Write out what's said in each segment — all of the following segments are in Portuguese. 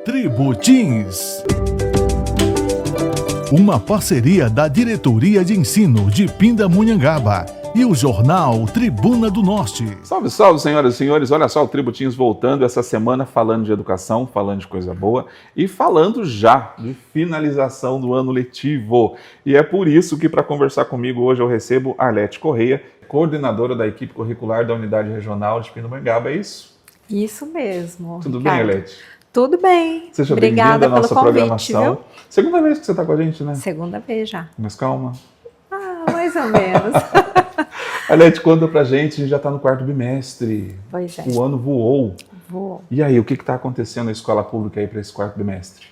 Tribo Teens. Uma parceria da Diretoria de Ensino de Pindamonhangaba e o jornal Tribuna do Norte. Salve, salve, senhoras e senhores. Olha só, o Tribo Teens voltando essa semana falando de educação, falando de coisa boa e falando já de finalização do ano letivo. E é por isso que para conversar comigo hoje eu recebo Arlete Correia, coordenadora da equipe curricular da Unidade Regional de Pindamonhangaba, é isso? Isso mesmo. Tudo Ricardo. bem, Arlete? Tudo bem. Seja Obrigada bem-vinda à nossa pelo convite, programação. viu? Segunda vez que você está com a gente, né? Segunda vez já. Mas calma. Mais ou menos. Arlete, conta pra gente, a gente já está no quarto bimestre. Pois é. O ano voou. Vou. E aí, o que está acontecendo na escola pública aí para esse quarto bimestre?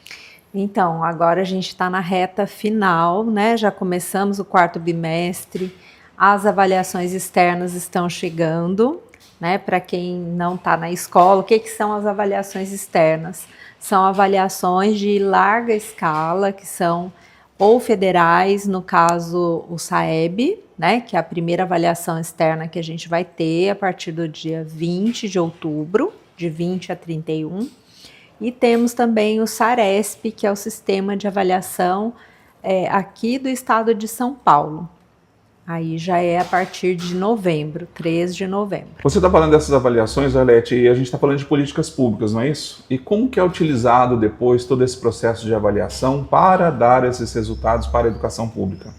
Então, agora a gente está na reta final, né? Já começamos o quarto bimestre. As avaliações externas estão chegando, né? Para quem não está na escola, o que são as avaliações externas? São avaliações de larga escala, que são ou federais, no caso o SAEB, né, que é a primeira avaliação externa que a gente vai ter a partir do dia 20 de outubro, de 20 a 31. E temos também o SARESP, que é o sistema de avaliação aqui do estado de São Paulo. Aí já é a partir de novembro, 3 de novembro. Você está falando dessas avaliações, Arlete, e a gente está falando de políticas públicas, não é isso? E como que é utilizado depois todo esse processo de avaliação para dar esses resultados para a educação pública?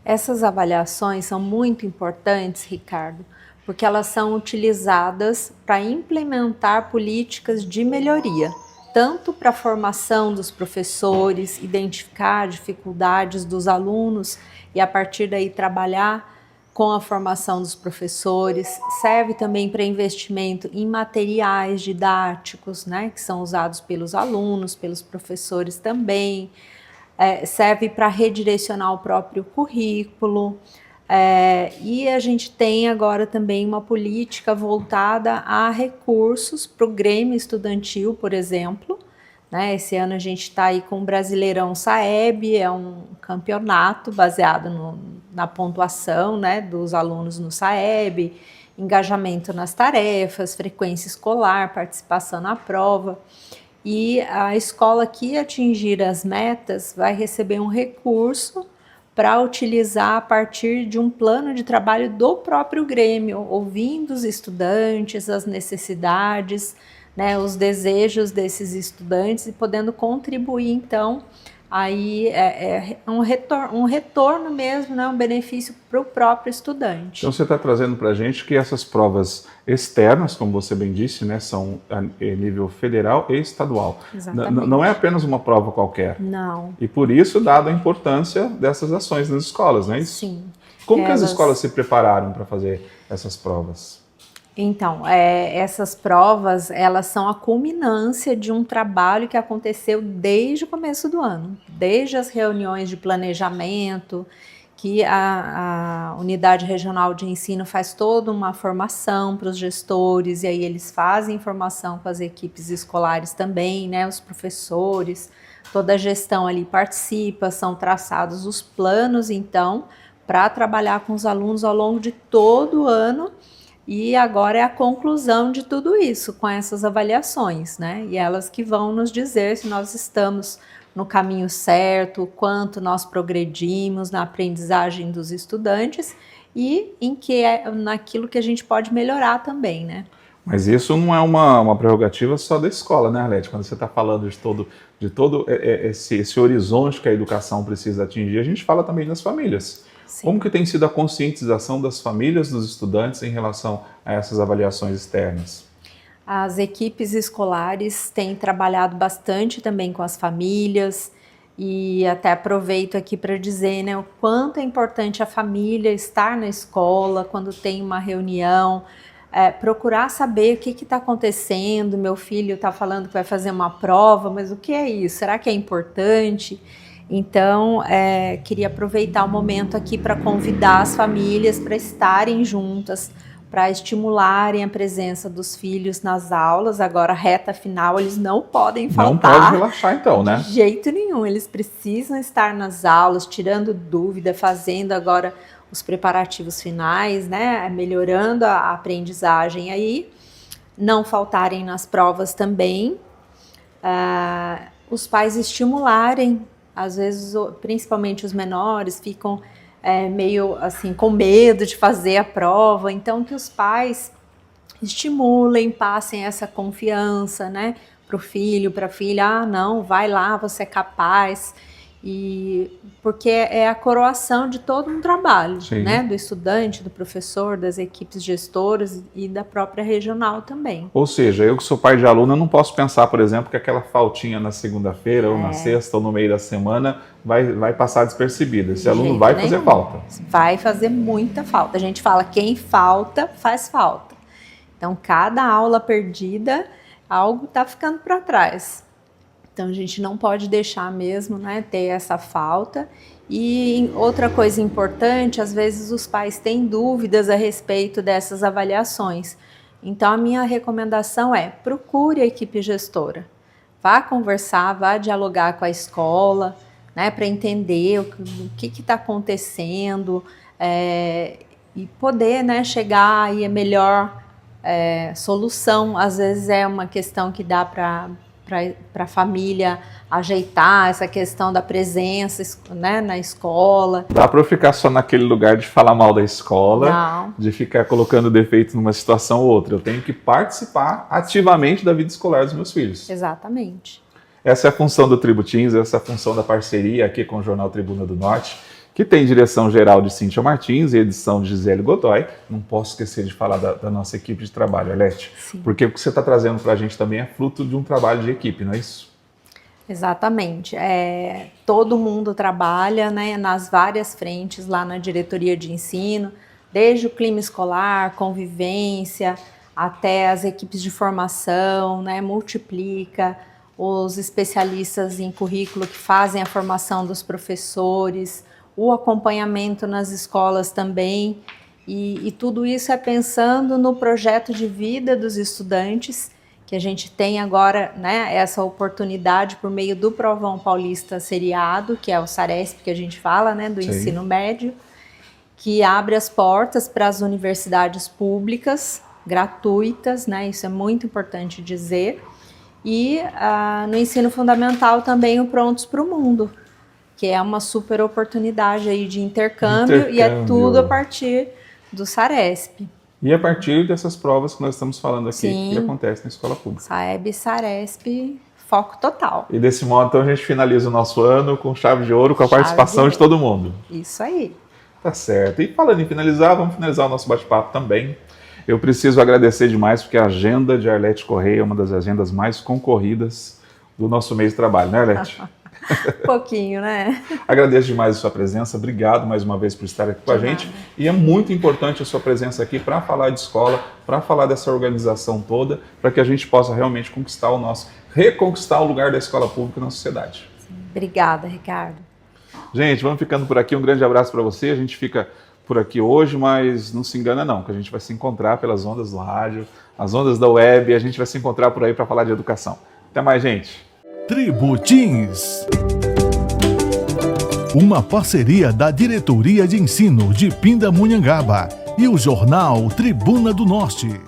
Essas avaliações são muito importantes, Ricardo, porque elas são utilizadas para implementar políticas de melhoria, tanto para a formação dos professores, identificar dificuldades dos alunos e a partir daí trabalhar com a formação dos professores, serve também para investimento em materiais didáticos, né, que são usados pelos alunos, pelos professores também, serve para redirecionar o próprio currículo, e a gente tem agora também uma política voltada a recursos para o Grêmio Estudantil, por exemplo, né? Esse ano a gente está aí com o Brasileirão SAEB, é um campeonato baseado na pontuação, né, dos alunos no SAEB, engajamento nas tarefas, frequência escolar, participação na prova. E a escola que atingir as metas vai receber um recurso para utilizar a partir de um plano de trabalho do próprio Grêmio, ouvindo os estudantes, as necessidades, né, os desejos desses estudantes e podendo contribuir, então, aí um retorno mesmo, né, um benefício para o próprio estudante. Então você está trazendo para a gente que essas provas externas, como você bem disse, né, são a nível federal e estadual. Exatamente. Não é apenas uma prova qualquer. Não. E por isso, dada a importância dessas ações nas escolas, não é isso? Sim. Como que as escolas se prepararam para fazer essas provas? Então, essas provas, elas são a culminância de um trabalho que aconteceu desde o começo do ano, desde as reuniões de planejamento, que a Unidade Regional de Ensino faz toda uma formação para os gestores, e aí eles fazem formação com as equipes escolares também, né, os professores, toda a gestão ali participa, são traçados os planos, então, para trabalhar com os alunos ao longo de todo o ano. E agora é a conclusão de tudo isso, com essas avaliações, né? E elas que vão nos dizer se nós estamos no caminho certo, quanto nós progredimos na aprendizagem dos estudantes e naquilo que a gente pode melhorar também, né? Mas isso não é uma prerrogativa só da escola, né, Arlete? Quando você está falando de todo esse horizonte que a educação precisa atingir, a gente fala também das famílias. Sim. Como que tem sido a conscientização das famílias, dos estudantes em relação a essas avaliações externas? As equipes escolares têm trabalhado bastante também com as famílias e até aproveito aqui para dizer, né, o quanto é importante a família estar na escola quando tem uma reunião, procurar saber o que está acontecendo. Meu filho está falando que vai fazer uma prova, mas o que é isso? Será que é importante? Então, queria aproveitar o momento aqui para convidar as famílias para estarem juntas, para estimularem a presença dos filhos nas aulas. Agora, reta final, eles não podem faltar. Não pode relaxar então, né? De jeito nenhum, eles precisam estar nas aulas, tirando dúvida, fazendo agora os preparativos finais, né? Melhorando a aprendizagem aí. Não faltarem nas provas também. os pais estimularem, às vezes, principalmente os menores, ficam meio assim com medo de fazer a prova, então que os pais estimulem, passem essa confiança, né, para o filho, para a filha, não, vai lá, você é capaz, e porque é a coroação de todo um trabalho, né, do estudante, do professor, das equipes gestoras e da própria regional também. Ou seja, eu que sou pai de aluno, eu não posso pensar, por exemplo, que aquela faltinha na segunda-feira, ou na sexta, ou no meio da semana, vai passar despercebida. Esse aluno vai fazer falta. Vai fazer muita falta. A gente fala, quem falta, faz falta. Então, cada aula perdida, algo está ficando para trás. Então, a gente não pode deixar mesmo, né, ter essa falta. E outra coisa importante, às vezes os pais têm dúvidas a respeito dessas avaliações. Então, a minha recomendação é, procure a equipe gestora. Vá conversar, vá dialogar com a escola, né, para entender o que está acontecendo e poder, né, chegar aí a melhor solução. Às vezes é uma questão que dá para a família ajeitar, essa questão da presença, né, na escola. Dá para eu ficar só naquele lugar de falar mal da escola, não, de ficar colocando defeitos numa situação ou outra. Eu tenho que participar ativamente da vida escolar dos meus filhos. Exatamente. Essa é a função do Tribo Teens, essa é a função da parceria aqui com o Jornal Tribuna do Norte, que tem direção geral de Cíntia Martins e edição de Gisele Godoy. Não posso esquecer de falar da nossa equipe de trabalho, Arlete, porque o que você está trazendo para a gente também é fruto de um trabalho de equipe, não é isso? Exatamente. Todo mundo trabalha, né, nas várias frentes lá na diretoria de ensino, desde o clima escolar, convivência, até as equipes de formação, né, multiplica, os especialistas em currículo que fazem a formação dos professores, o acompanhamento nas escolas também, e tudo isso é pensando no projeto de vida dos estudantes, que a gente tem agora, né, essa oportunidade por meio do Provão Paulista Seriado, que é o SARESP que a gente fala, né, do ensino médio, que abre as portas para as universidades públicas, gratuitas, né, isso é muito importante dizer, e no ensino fundamental também o Prontos para o Mundo, que é uma super oportunidade aí de intercâmbio, e é tudo a partir do SARESP. E a partir dessas provas que nós estamos falando aqui, que acontece na escola pública. SAEB e SARESP, foco total. E desse modo, então, a gente finaliza o nosso ano com chave de ouro, com a participação de todo mundo. Isso aí. Tá certo. E falando em finalizar, vamos finalizar o nosso bate-papo também. Eu preciso agradecer demais, porque a agenda de Arlete Correia é uma das agendas mais concorridas do nosso mês de trabalho, né, Arlete? Pouquinho, né? Agradeço demais a sua presença, obrigado mais uma vez por estar aqui com a gente. E é muito importante a sua presença aqui para falar de escola, para falar dessa organização toda, para que a gente possa realmente reconquistar o lugar da escola pública na sociedade. Obrigada, Ricardo. Gente, vamos ficando por aqui, um grande abraço para você, a gente fica por aqui hoje, mas não se engana não, que a gente vai se encontrar pelas ondas do rádio, as ondas da web, a gente vai se encontrar por aí para falar de educação. Até mais, gente! Tribo Teens. Uma parceria da Diretoria de Ensino de Pindamonhangaba e o jornal Tribuna do Norte.